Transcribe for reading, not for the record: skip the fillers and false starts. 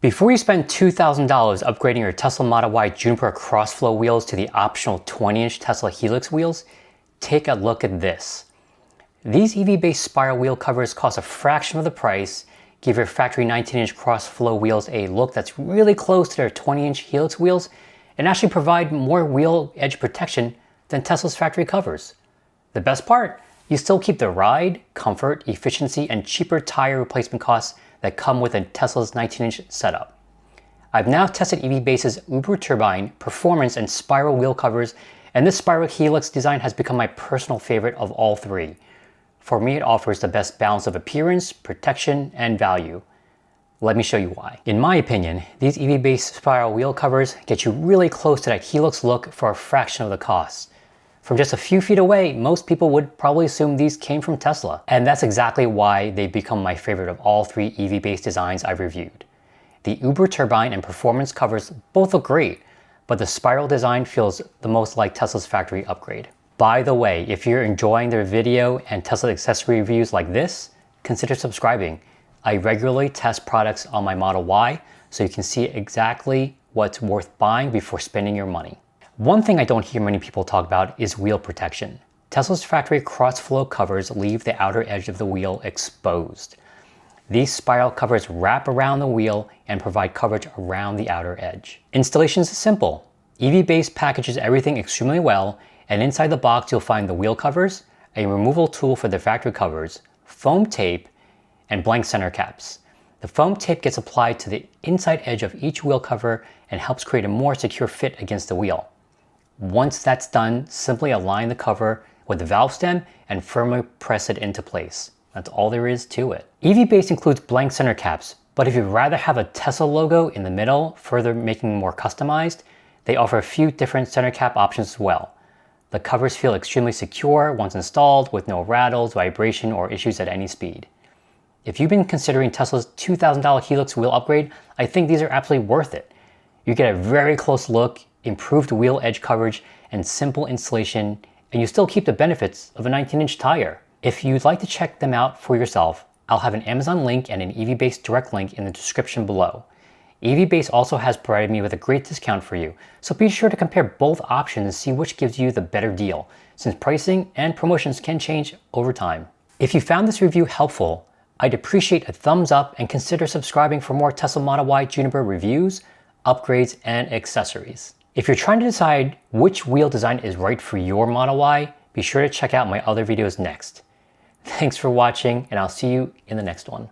Before you spend $2,000 upgrading your Tesla Model Y Juniper Crossflow wheels to the optional 20-inch Tesla Helix wheels, take a look at this. These EVBASE Spiral Wheel Covers cost a fraction of the price, give your factory 19-inch Crossflow wheels a look that's really close to their 20-inch Helix wheels, and actually provide more wheel edge protection than Tesla's factory covers. The best part? You still keep the ride, comfort, efficiency, and cheaper tire replacement costs that come with a Tesla's 19-inch setup. I've now tested EVBASE's Uber Turbine, Performance, and Spiral Wheel Covers, and this Spiral Helix design has become my personal favorite of all three. For me, it offers the best balance of appearance, protection, and value. Let me show you why. In my opinion, these EVBASE Spiral Wheel Covers get you really close to that Helix look for a fraction of the cost. From just a few feet away, most people would probably assume these came from Tesla. And that's exactly why they've become my favorite of all three EVBASE designs I've reviewed. The Uber Turbine and Performance covers both look great, but the Spiral design feels the most like Tesla's factory upgrade. By the way, if you're enjoying their video and Tesla accessory reviews like this, consider subscribing. I regularly test products on my Model Y, so you can see exactly what's worth buying before spending your money. One thing I don't hear many people talk about is wheel protection. Tesla's factory Crossflow covers leave the outer edge of the wheel exposed. These spiral covers wrap around the wheel and provide coverage around the outer edge. Installation is simple. EVBASE packages everything extremely well, and inside the box you'll find the wheel covers, a removal tool for the factory covers, foam tape, and blank center caps. The foam tape gets applied to the inside edge of each wheel cover and helps create a more secure fit against the wheel. Once that's done, simply align the cover with the valve stem and firmly press it into place. That's all there is to it. EVBASE includes blank center caps, but if you'd rather have a Tesla logo in the middle, further making them more customized, they offer a few different center cap options as well. The covers feel extremely secure once installed, with no rattles, vibration, or issues at any speed. If you've been considering Tesla's $2,000 Helix wheel upgrade, I think these are absolutely worth it. You get a very close look, improved wheel edge coverage, and simple installation, and you still keep the benefits of a 19-inch tire. If you'd like to check them out for yourself, I'll have an Amazon link and an EVBASE direct link in the description below. EVBASE also has provided me with a great discount for you, so be sure to compare both options and see which gives you the better deal, since pricing and promotions can change over time. If you found this review helpful, I'd appreciate a thumbs up and consider subscribing for more Tesla Model Y Juniper reviews, upgrades, and accessories. If you're trying to decide which wheel design is right for your Model Y, be sure to check out my other videos next. Thanks for watching, and I'll see you in the next one.